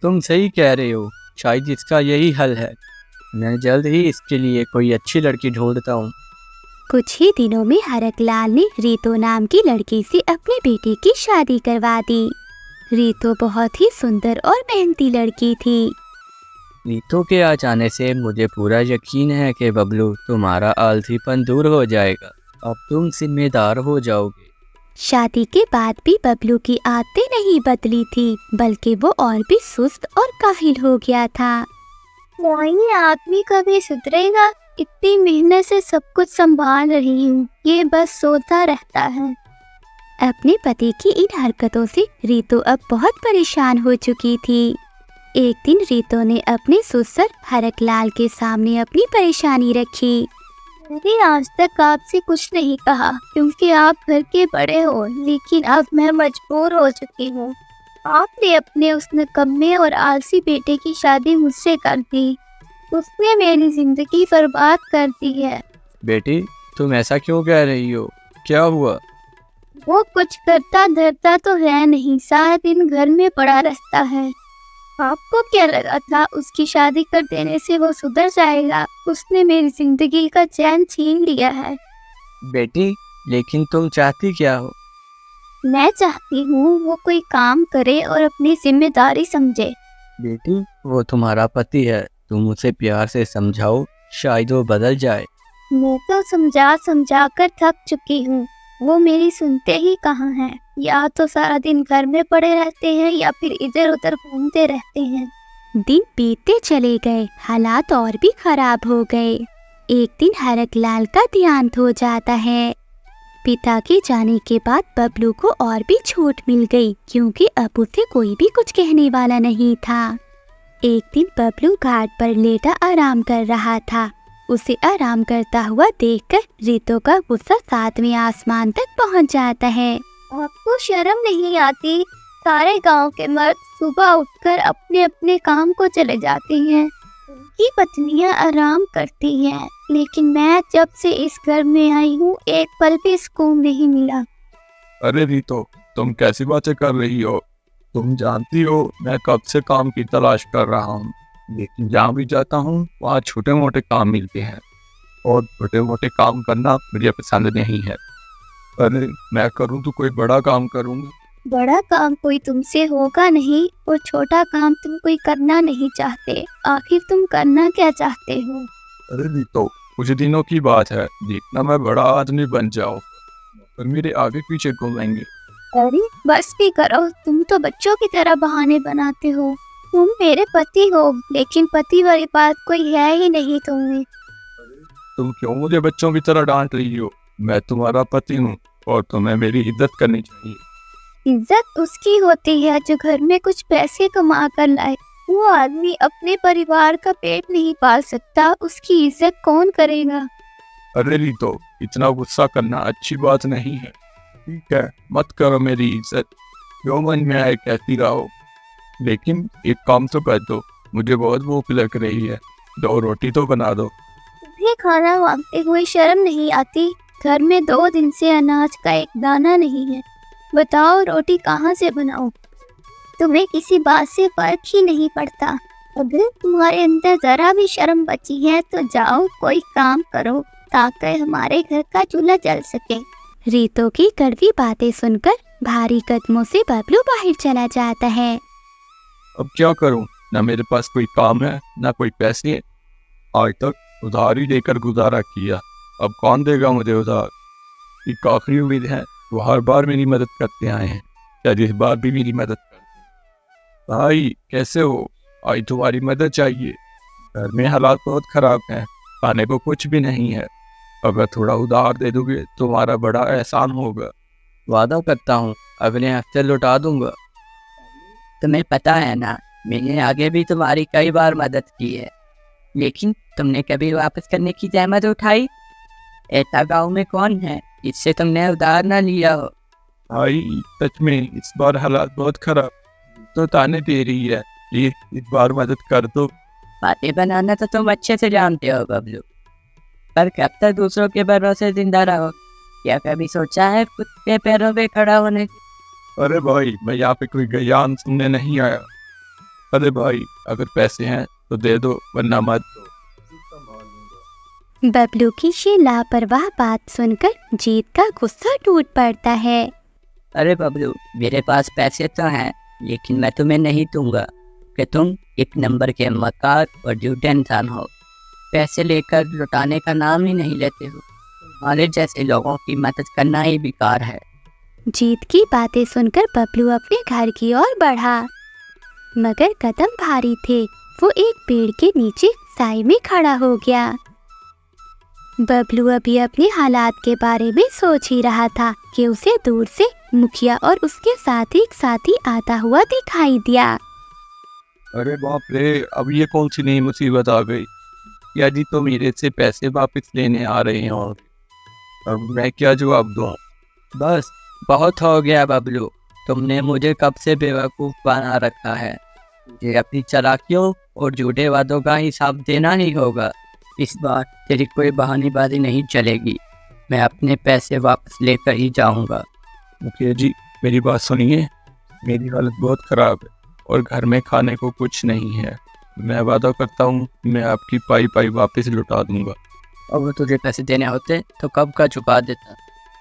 तुम सही कह रहे हो, शायद इसका यही हल है। मैं जल्द ही इसके लिए कोई अच्छी लड़की ढूंढता हूँ। कुछ ही दिनों में हरकलाल ने रीतो नाम की लड़की से अपनी बेटी की शादी करवा दी। रीतो बहुत ही सुंदर और मेहनती लड़की थी। नीतू के आ जाने से मुझे पूरा यकीन है कि बबलू तुम्हारा आलसीपन दूर हो जाएगा। अब तुम जिम्मेदार हो जाओगे। शादी के बाद भी बबलू की आदतें नहीं बदली थी, बल्कि वो और भी सुस्त और काहिल हो गया था। ये आदमी कभी सुधरेगा? इतनी मेहनत से सब कुछ संभाल रही हूँ, ये बस सोता रहता है। अपने पति की इन हरकतों से रीतो अब बहुत परेशान हो चुकी थी। एक दिन रीतो ने अपने ससुर हरकलाल के सामने अपनी परेशानी रखी। मैंने आज तक आपसे कुछ नहीं कहा क्योंकि आप घर के बड़े हो, लेकिन अब मैं मजबूर हो चुकी हूँ। आपने अपने उस निकम्मे और आलसी बेटे की शादी मुझसे कर दी। उसने मेरी जिंदगी बर्बाद कर दी है। बेटी, तुम ऐसा क्यों कह रही हो? क्या हुआ? वो कुछ करता धरता तो है नहीं, सारा दिन घर में पड़ा रहता है। आपको क्या लगा था उसकी शादी कर देने से वो सुधर जाएगा? उसने मेरी जिंदगी का चैन छीन लिया है। बेटी, लेकिन तुम चाहती क्या हो? मैं चाहती हूँ वो कोई काम करे और अपनी जिम्मेदारी समझे। बेटी, वो तुम्हारा पति है, तुम उसे प्यार से समझाओ, शायद वो बदल जाए। मैं तो समझा समझा कर थक चुकी हूँ, वो मेरी सुनते ही कहाँ हैं। या तो सारा दिन घर में पड़े रहते हैं या फिर इधर उधर घूमते रहते हैं। दिन बीतते चले गए, हालात और भी खराब हो गए। एक दिन हरकलाल का देहांत हो जाता है। पिता के जाने के बाद बबलू को और भी छूट मिल गई, क्योंकि अब उसे कोई भी कुछ कहने वाला नहीं था। एक दिन बबलू घाट पर लेटा आराम कर रहा था। उसे आराम करता हुआ देखकर रीतो का गुस्सा 7वें आसमान तक पहुंच जाता है। आपको शर्म नहीं आती? सारे गांव के मर्द सुबह उठकर अपने अपने काम को चले जाते हैं, उनकी पत्नियां आराम करती हैं, लेकिन मैं जब से इस घर में आई हूँ एक पल भी सुकून नहीं मिला। अरे रीतो, तुम कैसी बातें कर रही हो? तुम जानती हो मैं कब से काम की तलाश कर रहा हूँ, लेकिन जहाँ भी जाता हूँ वहाँ छोटे मोटे काम मिलते हैं और छोटे मोटे काम करना मुझे पसंद नहीं है। अरे मैं करूँ तो कोई बड़ा काम करूँगा। बड़ा काम कोई तुमसे होगा नहीं और छोटा काम तुम कोई करना नहीं चाहते। आखिर तुम करना क्या चाहते हो? अरे रीतो, कुछ दिनों की बात है, देखना मैं बड़ा आदमी बन जाऊँ और मेरे आगे पीछे घूमेंगे। अरे बस भी करो, तुम तो बच्चों की तरह बहाने बनाते हो। तुम मेरे पति हो, लेकिन पति वाली बात कोई है ही नहीं तुम्हें। तुम क्यों मुझे बच्चों की तरह डांट रही हो? मैं तुम्हारा पति हूँ और तुम्हें मेरी इज्जत करनी चाहिए। इज्जत उसकी होती है जो घर में कुछ पैसे कमा कर लाए। वो आदमी अपने परिवार का पेट नहीं पाल सकता, उसकी इज्जत कौन करेगा? अरे रीतो, इतना गुस्सा करना अच्छी बात नहीं है। ठीक है, मत करो मेरी इज्जत, जो मन में आए कहती रहो, लेकिन एक काम तो कर दो, मुझे बहुत भूख लग रही है, 2 रोटी तो बना दो। तुम्हें खाना मांगते हुए शर्म नहीं आती? घर में 2 दिन से अनाज का एक दाना नहीं है, बताओ रोटी कहाँ से बनाओ? तुम्हें किसी बात से फर्क ही नहीं पड़ता। अगर तुम्हारे अंदर जरा भी शर्म बची है तो जाओ कोई काम करो ताकि हमारे घर का चूल्हा जल सके। रीतो की कड़वी बातें सुनकर भारी कदमों से बबलू बाहर चला जाता है। अब क्या करूं? ना मेरे पास कोई काम है ना कोई पैसे। आज तक उधार ही लेकर गुजारा किया, अब कौन देगा मुझे उधार? ये काफी उम्मीद है, वो हर बार मेरी मदद करते आए हैं, क्या इस बार भी मेरी मदद करते? भाई कैसे हो? आज तुम्हारी मदद चाहिए, घर में हालात बहुत खराब हैं, खाने को कुछ भी नहीं है, अगर थोड़ा उधार दे दोगे तुम्हारा बड़ा एहसान होगा। वादा करता हूँ अगले हफ्ते लौटा दूंगा। तुम्हें पता है ना, मैंने आगे भी तुम्हारी कई बार मदद की है, लेकिन तुमने कभी वापस करने की जहमत उठाई? ऐसा गाँव में कौन है जिससे तुमने उधार ना लिया हो? भाई सच में इस बार हालात बहुत खराब, तो ताने दे रही है, प्लीज इस बार मदद कर दो। बातें बनाना तो तुम अच्छे से जानते हो बबलू, पर कब तक दूसरों के भरोसे जिंदा रहो? क्या कभी सोचा है खुद के पैरों पे खड़ा होने की? अरे भाई मैं यहाँ पे कोई ज्ञान सुनने नहीं आया। अरे भाई अगर पैसे हैं तो दे दो, वरना मत दो। बबलू की ये लापरवाह बात सुनकर जीत का गुस्सा टूट पड़ता है। अरे बबलू, मेरे पास पैसे तो हैं, लेकिन मैं तुम्हें नहीं दूंगा कि तुम एक नंबर के मक्कार और झूठे इंसान हो। पैसे लेकर लुटाने का नाम ही नहीं लेते हो। हमारे जैसे लोगों की मदद करना ही बेकार है। जीत की बातें सुनकर बबलू अपने घर की ओर बढ़ा, मगर कदम भारी थे। वो एक पेड़ के नीचे साई में खड़ा हो गया। बबलू अभी अपने हालात के बारे में सोच ही रहा था कि उसे दूर से मुखिया और उसके साथ एक साथी आता हुआ दिखाई दिया। अरे बाप रे, अब ये कौन सी नई मुसीबत आ गई? या जी तो मेरे से पैसे वापस लेने आ रहे हैं, और अब मैं क्या जवाब दूँ? बस बहुत हो गया बबलू, तुमने मुझे कब से बेवकूफ़ बना रखा है। मुझे अपनी चालाकियों और झूठे वादों का हिसाब देना ही होगा। इस बार तेरी कोई बहानेबाजी नहीं चलेगी। मैं अपने पैसे वापस लेकर ही जाऊंगा। मुखिया जी मेरी बात सुनिए, मेरी हालत बहुत ख़राब है और घर में खाने को कुछ नहीं है। मैं वादा करता हूँ मैं आपकी पाई पाई वापस लौटा दूंगा। अगर तुझे पैसे देने होते तो कब का चुका देता।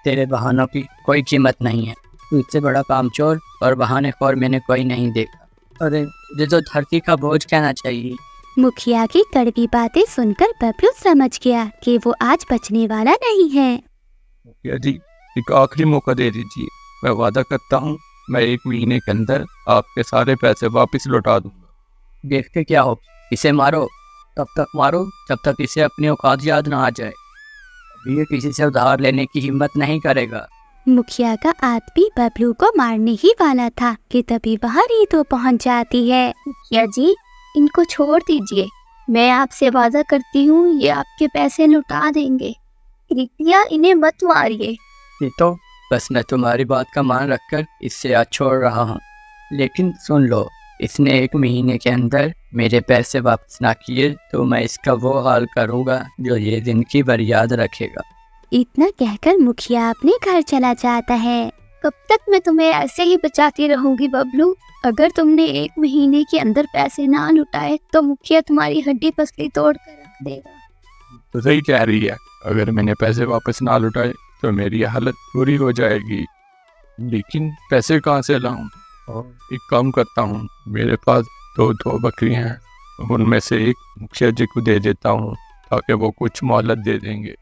तेरे बहानों की कोई कीमत नहीं है। तुझसे बड़ा कामचोर और बहानेखोर मैंने कोई नहीं देखा। अरे मुझे तो धरती का बोझ कहना चाहिए। मुखिया की कड़वी बातें सुनकर बबलू समझ गया कि वो आज बचने वाला नहीं है। मुखिया जी एक आखिरी मौका दे दीजिए, मैं वादा करता हूँ मैं 1 महीने के अंदर आपके सारे पैसे वापस लौटा दूंगा। देखते क्या हो, इसे मारो, तब तक मारो जब तक इसे अपनी औकात याद ना आ जाए। अभी ये किसी से उधार लेने की हिम्मत नहीं करेगा। मुखिया का आदमी बबलू को मारने ही वाला था कि तभी वहाँ रीतो पहुँच जाती है। मुखिया जी, इनको छोड़ दीजिए। मैं आपसे वादा करती हूँ ये आपके पैसे लौटा देंगे। कृपया इन्हें मत मारिए। ये तो बस मैं तुम्हारी बात का मान रखकर इससे आज छोड़ रहा हूँ, लेकिन सुन लो, इसने 1 महीने के अंदर मेरे पैसे वापस ना किए तो मैं इसका वो हाल करूँगा जो ये जिंदगी भर याद रखेगा। इतना कहकर मुखिया अपने घर चला जाता है। कब तक मैं तुम्हें ऐसे ही बचाती रहूंगी बबलू? अगर तुमने 1 महीने के अंदर पैसे ना लुटाए तो मुखिया तुम्हारी हड्डी पसली तोड़ कर रख देगा। तो सही कह रही है, अगर मैंने पैसे वापस ना लौटाए तो मेरी हालत बुरी हो जाएगी। लेकिन पैसे कहाँ से लाऊं? और एक काम करता हूँ, मेरे पास 2 बकरियां हैं, उनमें से एक मुखिया जी को दे देता हूँ ताकि वो कुछ मोहलत दे देंगे।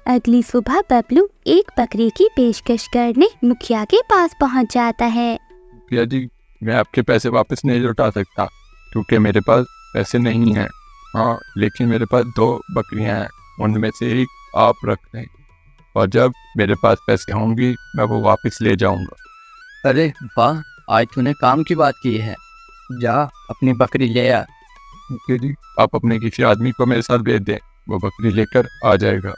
अगली सुबह बबलू एक बकरी की पेशकश करने मुखिया के पास पहुंच जाता है। मुखिया जी मैं आपके पैसे वापस नहीं लौटा सकता क्योंकि मेरे पास पैसे नहीं हैं। हाँ लेकिन मेरे पास 2 बकरियां हैं, उनमें से एक आप रख लें और जब मेरे पास पैसे होंगे मैं वो वापस ले जाऊंगा। अरे वाह, आज तूने काम की बात की है। जा अपनी बकरी ले आ। मुखिया जी आप अपने किसी आदमी को मेरे साथ भेज दें, वो बकरी लेकर आ जाएगा।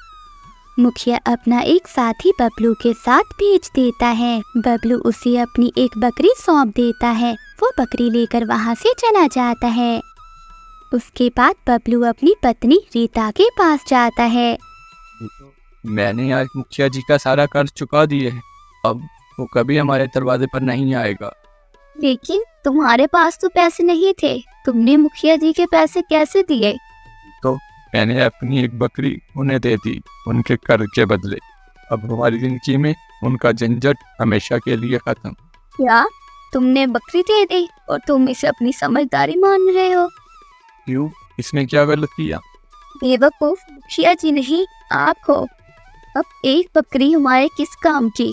मुखिया अपना एक साथी बबलू के साथ भेज देता है। बबलू उसे अपनी एक बकरी सौंप देता है। वो बकरी लेकर वहाँ से चला जाता है। उसके बाद बबलू अपनी पत्नी रीता के पास जाता है। मैंने आज मुखिया जी का सारा कर्ज चुका दिए है, अब वो कभी हमारे दरवाजे पर नहीं आएगा। लेकिन तुम्हारे पास तो पैसे नहीं थे, तुमने मुखिया जी के पैसे कैसे दिए? तो मैंने अपनी एक बकरी उन्हें दे दी उनके कर्ज के बदले। अब हमारी जिंदगी में उनका झंझट हमेशा के लिए खत्म। क्या तुमने बकरी दे दी और तुम इसे अपनी समझदारी मान रहे हो? क्यों, इसने क्या गलत किया? बेवकूफ मुखिया जी नहीं, आप हो। अब एक बकरी हमारे किस काम की?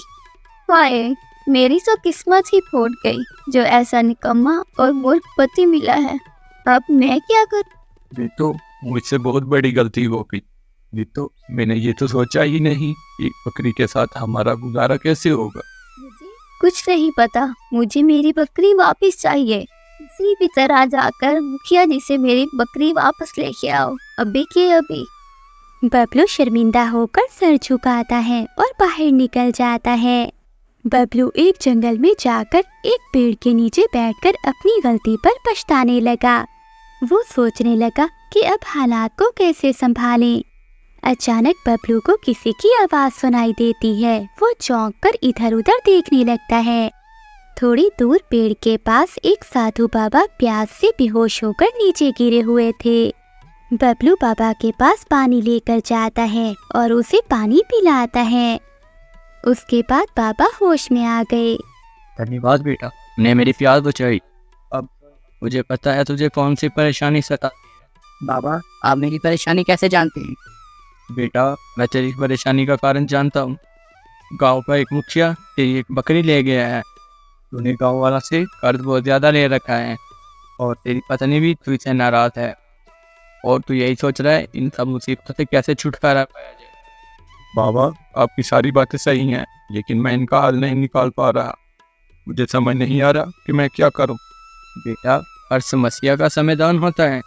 हाय, मेरी तो किस्मत ही फूट गई जो ऐसा निकम्मा और मूर्ख पति मिला है। अब मैं क्या करूं? ये तो मुझसे बहुत बड़ी गलती हो गई। ये तो मैंने ये तो सोचा ही नहीं, एक बकरी के साथ हमारा गुजारा कैसे होगा। कुछ नहीं पता, मुझे मेरी बकरी वापस चाहिए। किसी भी तरह जाकर मुखिया जी से मेरी बकरी वापस लेके आओ, अभी के अभी। बबलू शर्मिंदा होकर सर झुकाता है और बाहर निकल जाता है। बबलू एक जंगल में जाकर एक पेड़ के नीचे बैठकर अपनी गलती पर पछताने लगा। वो सोचने लगा कि अब हालात को कैसे संभालें। अचानक बबलू को किसी की आवाज सुनाई देती है। वो चौंक कर इधर उधर देखने लगता है। थोड़ी दूर पेड़ के पास एक साधु बाबा प्यास से बेहोश होकर नीचे गिरे हुए थे। बबलू बाबा के पास पानी लेकर जाता है और उसे पानी पिलाता है। उसके बाद बाबा होश में आ गए। धन्यवाद बेटा, ने मेरी प्यास बुझाई। अब मुझे पता है तुझे कौन सी परेशानी सता। बाबा, आप मेरी परेशानी कैसे जानते हैं? बेटा, मैं तेरी परेशानी का कारण जानता हूँ। गांव का एक मुखिया तेरी एक बकरी ले गया है। तूने गांव वाला से कर्ज बहुत ज्यादा ले रखा है और तेरी पत्नी भी तुझसे नाराज है और तू यही सोच रहा है इन सब मुसीबतों से कैसे छुटकारा पाया जाए। बाबा, आपकी सारी बातें सही हैं, लेकिन मैं इनका हल नहीं निकाल पा रहा। मुझे समझ नहीं आ रहा कि मैं क्या करूं। बेटा, हर समस्या का समाधान होता है।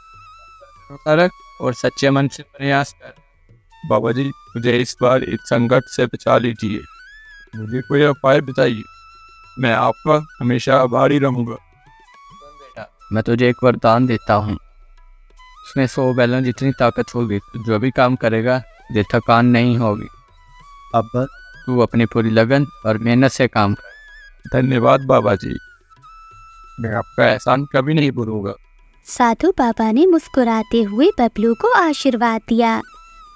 रख और सच्चे मन से प्रयास कर। बाबा जी, मुझे इस बार इस संकट से बचा लीजिए। मुझे कोई उपाय बताइए, मैं आपका हमेशा आभारी रहूंगा। बेटा, मैं तुझे एक वरदान देता हूँ। उसमें 100 बैलों जितनी ताकत होगी, तो जो भी काम करेगा तुझे थकान नहीं होगी। अब बस तू अपनी पूरी लगन और मेहनत से काम कर। धन्यवाद बाबा जी, मैं आपका एहसान कभी नहीं भूलूंगा। साधु बाबा ने मुस्कुराते हुए बबलू को आशीर्वाद दिया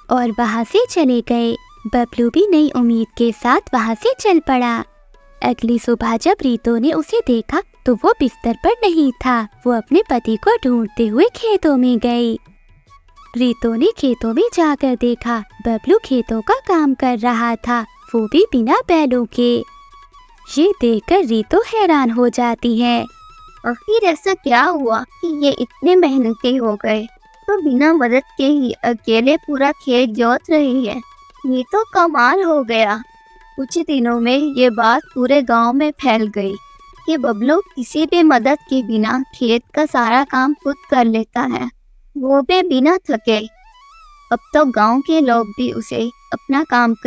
और वहाँ से चले गए। बबलू भी नई उम्मीद के साथ वहाँ से चल पड़ा। अगली सुबह जब रीतो ने उसे देखा तो वो बिस्तर पर नहीं था। वो अपने पति को ढूंढते हुए खेतों में गई। रीतो ने खेतों में जाकर देखा, बबलू खेतों का काम कर रहा था, वो भी बिना बैलों के। ये देखकर रीतो हैरान हो जाती है। आखिर ऐसा क्या हुआ कि ये इतने मेहनती हो गए, तो बिना मदद के ही अकेले पूरा खेत जोत रही है। ये तो कमाल हो गया। कुछ दिनों में ये बात पूरे गांव में फैल गई कि बबलू किसी भी मदद के बिना खेत का सारा काम खुद कर लेता है, वो भी बिना थके। अब तो गांव के लोग भी उसे अपना काम